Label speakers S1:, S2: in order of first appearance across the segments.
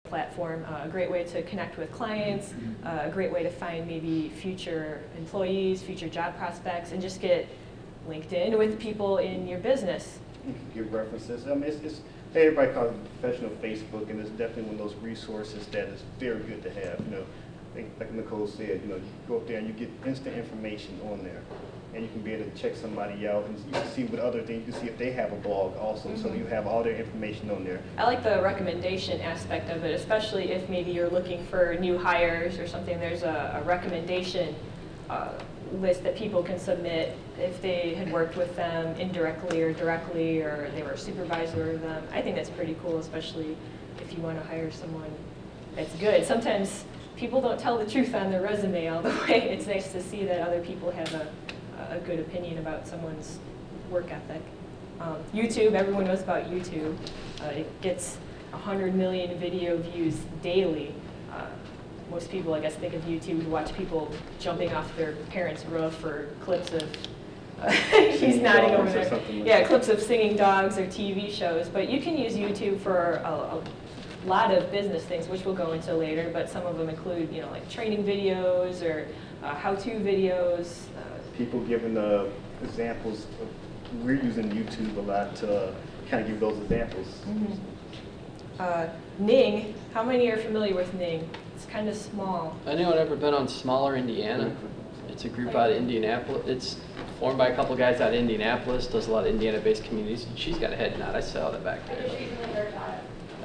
S1: platform, a great way to connect with clients, a great way to find maybe future employees, future job prospects, and just get linked in with people in your business.
S2: You can give references. I mean, everybody calls it professional Facebook, and it's definitely one of those resources that is very good to have. You know, like Nichole said, you know, you go up there and you get instant information on there, and you can be able to check somebody out, and you can see what other things. You can see if they have a blog also, so you have all their information on there.
S1: I like the recommendation aspect of it, especially if maybe you're looking for new hires or something. There's a recommendation list that people can submit if they had worked with them indirectly or directly, or they were a supervisor of them. I think that's pretty cool, especially if you want to hire someone that's good. Sometimes people don't tell the truth on their resume all the way. It's nice to see that other people have a good opinion about someone's work ethic. YouTube, everyone knows about YouTube. It gets 100 million video views daily. Most people, I guess, think of YouTube to watch people jumping off their parents' roof, or clips of, he's nodding over there. Yeah, clips of singing dogs or TV shows. But you can use YouTube for a lot of business things, which we'll go into later, but some of them include, you know, like training videos or how-to videos.
S2: People giving examples. We're using YouTube a lot to kind of give those examples.
S1: Ning, how many are familiar with Ning? It's kind of small.
S3: Anyone ever been on Smaller Indiana? It's a group out of Indianapolis. It's formed by a couple guys out of Indianapolis, does a lot of Indiana-based communities. She's got a head nod. I saw that back there.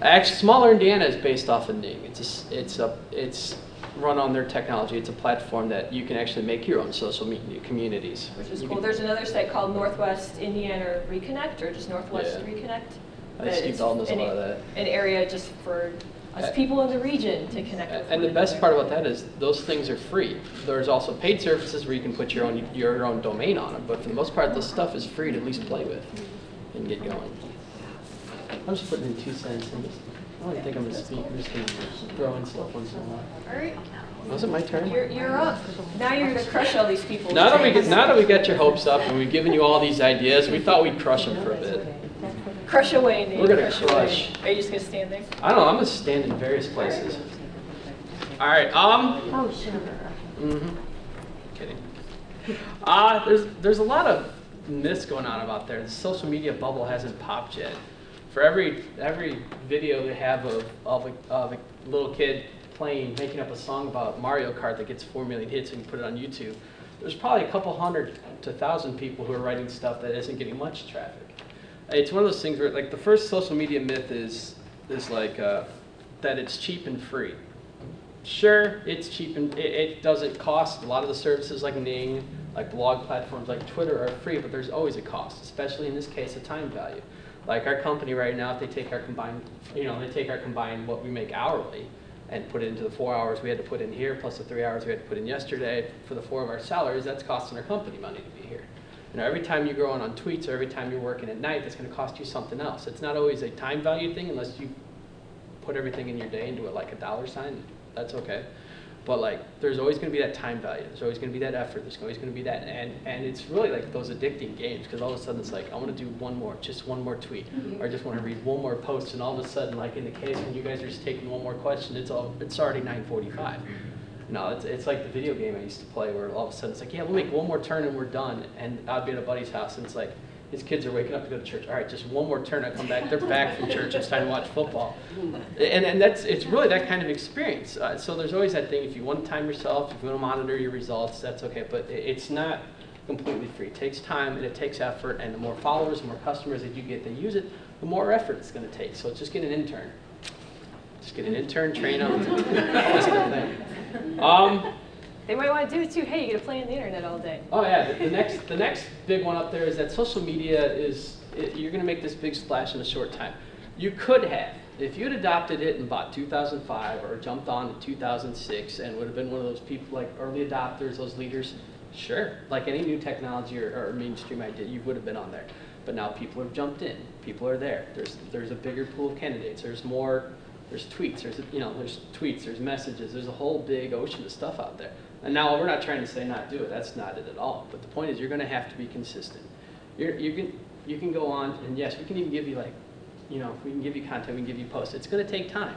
S3: Actually, Smaller Indiana is based off of Ning. It's run on their technology. It's a platform that you can actually make your own social media communities.
S1: Which is cool. There's another site called Northwest Indiana Reconnect, or just Northwest Reconnect.
S3: Steve Dahl knows a lot of that.
S1: An area just for us people in the region to connect with.
S3: And the best part about that is those things are free. There's also paid services where you can put your own domain on them, but for the most part, this stuff is free to at least play with and get going. I'm just putting in 2 cents. I don't think I'm going to speak. I'm just going to throw in stuff once in a while.
S1: All right.
S3: Was it my turn?
S1: You're up. Now you're going to crush all these people.
S3: Now that we got your hopes up and we've given you all these ideas, we thought we'd crush them for a bit.
S1: Crush away, Nate.
S3: We're going to crush.
S1: Are you just going to stand there?
S3: I don't know. I'm going to stand in various places. All right.
S4: Oh, sure.
S3: Kidding. There's a lot of myths going on about there. The social media bubble hasn't popped yet. For every video they have of a little kid making up a song about Mario Kart that gets 4 million hits and you put it on YouTube, there's probably a couple hundred to 1,000 people who are writing stuff that isn't getting much traffic. It's one of those things where, like, the first social media myth is like that it's cheap and free. Sure, it's cheap and it doesn't cost. A lot of the services like Ning, like blog platforms like Twitter are free, but there's always a cost, especially in this case, a time value. Like our company right now, if they take our combined, what we make hourly and put it into the 4 hours we had to put in here, plus the 3 hours we had to put in yesterday for the 4 of our salaries, that's costing our company money to be here. You know, every time you go on tweets or every time you're working at night, that's going to cost you something else. It's not always a time value thing unless you put everything in your day into it like a dollar sign. That's okay. But like, there's always going to be that time value. There's always going to be that effort. There's always going to be that, and it's really like those addicting games, because all of a sudden it's like, I want to do just one more tweet, or I just want to read one more post, and all of a sudden, like in the case when you guys are just taking one more question, it's already 9:45. No, it's like the video game I used to play, where all of a sudden it's like, yeah, we'll make one more turn and we're done, and I'd be at a buddy's house, and it's like, his kids are waking up to go to church. All right, just one more turn. I come back. They're back from church. It's time to watch football. And it's really that kind of experience. So there's always that thing. If you want to time yourself, if you want to monitor your results, that's okay. But it's not completely free. It takes time and it takes effort. And the more followers, the more customers that you get that use it, the more effort it's going to take. So just get an intern. Just get an intern, train them. That's the thing.
S1: They might want to do it too. Hey, you get to play on the internet all day.
S3: Oh yeah, the next big one up there is that social media you're going to make this big splash in a short time. You could have, if you had adopted it in about 2005 or jumped on in 2006 and would have been one of those people like early adopters, those leaders, sure, like any new technology or mainstream idea, you would have been on there. But now people have jumped in. People are there. There's a bigger pool of candidates. There's tweets. There's tweets. There's messages. There's a whole big ocean of stuff out there. And now we're not trying to say not do it. That's not it at all. But the point is, you're going to have to be consistent. You can go on, and yes, we can even give you we can give you content. We can give you posts. It's going to take time.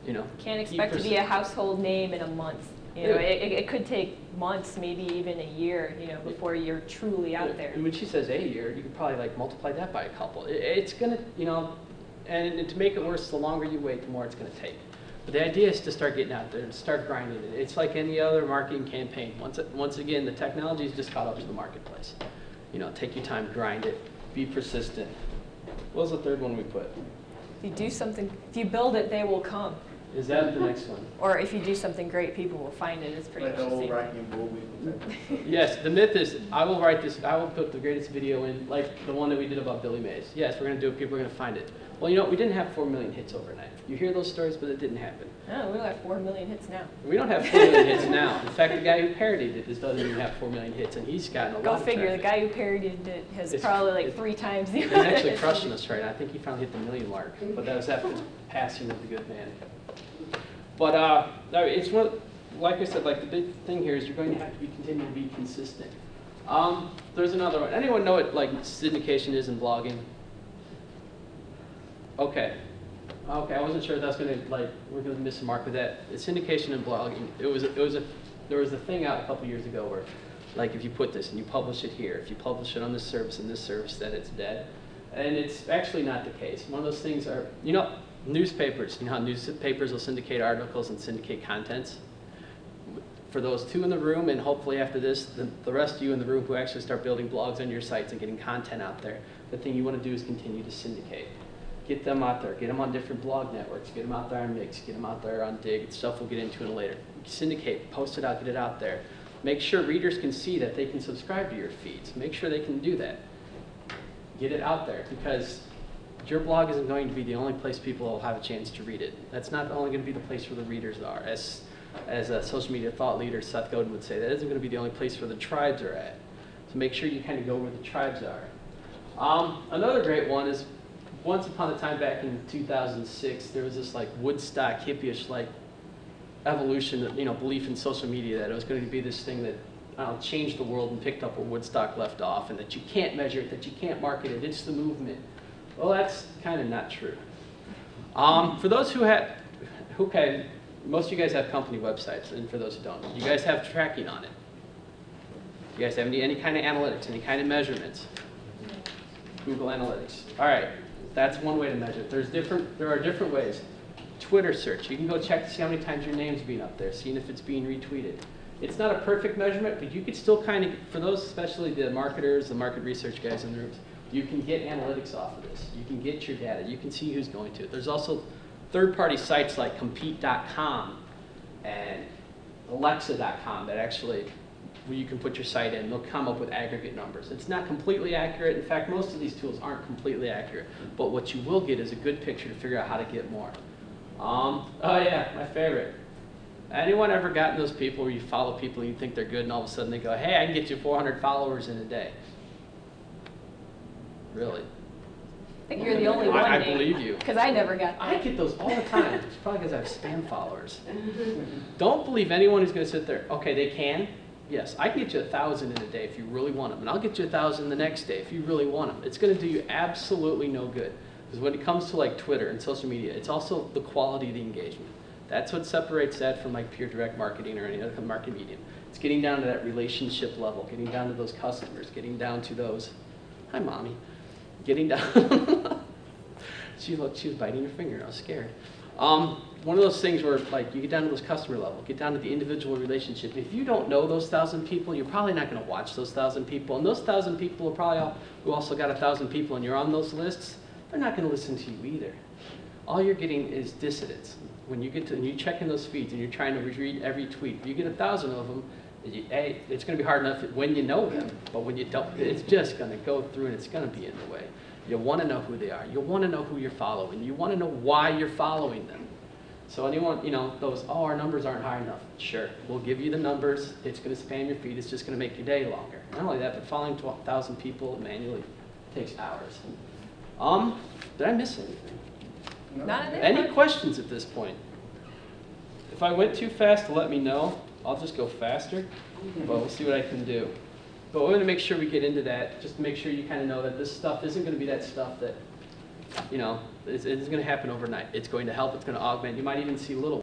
S3: You know,
S1: Can't expect to be a household name in a month. You know,
S3: Yeah.
S1: it could take months, maybe even a year, you know, before you're truly out there.
S3: And when she says a year, you could probably like multiply that by a couple. It's gonna, you know, and to make it worse, the longer you wait, the more it's gonna take. But the idea is to start getting out there and start grinding it. It's like any other marketing campaign. Once again, the technology is just caught up to the marketplace. You know, take your time, grind it, be persistent. What was the third one we put?
S1: If you do something, if you build it, they will come.
S3: Is that the next one?
S1: Or if you do something great, people will find it. It's pretty
S2: Like
S1: much
S2: the
S1: the
S2: old
S1: same.
S2: Rocky and Bullwinkle.
S3: Yes, the myth is I will write this, I will put the greatest video in, like the one that we did about Billy Mays. Yes, we're going to do it, people are going to find it. Well, you know, we didn't have 4 million hits overnight. You hear those stories, but it didn't happen.
S1: No, we have 4 million hits now.
S3: We don't have 4 million hits now. In fact, the guy who parodied it doesn't even have 4 million hits, and he's gotten a
S1: Go
S3: lot of
S1: figure, the
S3: traffic.
S1: guy who parodied it has
S3: It's-
S1: probably like
S3: it's-
S1: 3 times the
S3: He's
S1: amount of
S3: actually
S1: hits.
S3: crushing us right now. I think he finally hit the million mark, but that was after the passing of the good man. But it's one, like I said, like the big thing here is you're going to have to continue to be consistent. There's another one. Anyone know what like syndication is in blogging? Okay. Okay, I wasn't sure if that's gonna like we're gonna miss a mark with that. It's syndication in blogging. There was a thing out a couple years ago where, like, if you put this and you publish it here, if you publish it on this service and this service, then it's dead. And it's actually not the case. One of those things are, you know, newspapers. You know how newspapers will syndicate articles and syndicate contents? For those 2 in the room, and hopefully after this, the rest of you in the room who actually start building blogs on your sites and getting content out there, the thing you want to do is continue to syndicate. Get them out there. Get them on different blog networks. Get them out there on Mix. Get them out there on Dig. It's stuff we'll get into in later. Syndicate. Post it out. Get it out there. Make sure readers can see that they can subscribe to your feeds. Make sure they can do that. Get it out there, because your blog isn't going to be the only place people will have a chance to read it. That's not only going to be the place where the readers are. As a social media thought leader, Seth Godin would say, that isn't going to be the only place where the tribes are at. So make sure you kind of go where the tribes are. Another great one is, once upon a time back in 2006, there was this like Woodstock hippie-ish like evolution of, you know, belief in social media that it was going to be this thing that changed the world and picked up where Woodstock left off, and that you can't measure it, that you can't market it, it's the movement. Well, that's kind of not true. For those who most of you guys have company websites, and for those who don't, you guys have tracking on it. You guys have any kind of analytics, any kind of measurements? Google Analytics. All right, that's one way to measure it. There are different ways. Twitter search. You can go check to see how many times your name's being up there, seeing if it's being retweeted. It's not a perfect measurement, but you could still kind of, for those especially the marketers, the market research guys in the rooms, you can get analytics off of this. You can get your data. You can see who's going to it. There's also third-party sites like compete.com and alexa.com that actually, where you can put your site in, they'll come up with aggregate numbers. It's not completely accurate. In fact, most of these tools aren't completely accurate. But what you will get is a good picture to figure out how to get more. Oh yeah, my favorite. Anyone ever gotten those people where you follow people and you think they're good and all of a sudden they go, hey, I can get you 400 followers in a day? Really?
S1: I think you're the only one.
S3: I believe you.
S1: Because I never got that.
S3: I get those all the time. It's probably because I have spam followers. Don't believe anyone who's going to sit there. Okay, they can. Yes, I can get you 1,000 in a day if you really want them. And I'll get you 1,000 the next day if you really want them. It's going to do you absolutely no good. Because when it comes to like Twitter and social media, it's also the quality of the engagement. That's what separates that from like pure direct marketing or any other marketing medium. It's getting down to that relationship level, getting down to those customers, getting down to those, hi mommy, getting down. She was biting her finger, I was scared. One of those things where like you get down to those customer level, get down to the individual relationship. If you don't know those 1,000 people, you're probably not going to watch those 1,000 people. And those 1,000 people are probably who also got 1,000 people and you're on those lists, they're not going to listen to you either. All you're getting is dissidents. When you get to, and you check in those feeds and you're trying to read every tweet, you get 1,000 of them, it's going to be hard enough when you know them, but when you don't, it's just going to go through and it's going to be in the way. You want to know who they are. You want to know who you're following. You want to know why you're following them. So anyone, you know, those, oh, our numbers aren't high enough. Sure, we'll give you the numbers. It's going to spam your feed. It's just going to make your day longer. Not only that, but following 12,000 people manually takes hours. Did I miss anything?
S1: Not in
S3: Any questions at this point? If I went too fast, let me know. I'll just go faster, but we'll see what I can do. But we're going to make sure we get into that, just to make sure you kind of know that this stuff isn't going to be that stuff that, you know, It's going to happen overnight. It's going to help. It's going to augment. You might even see little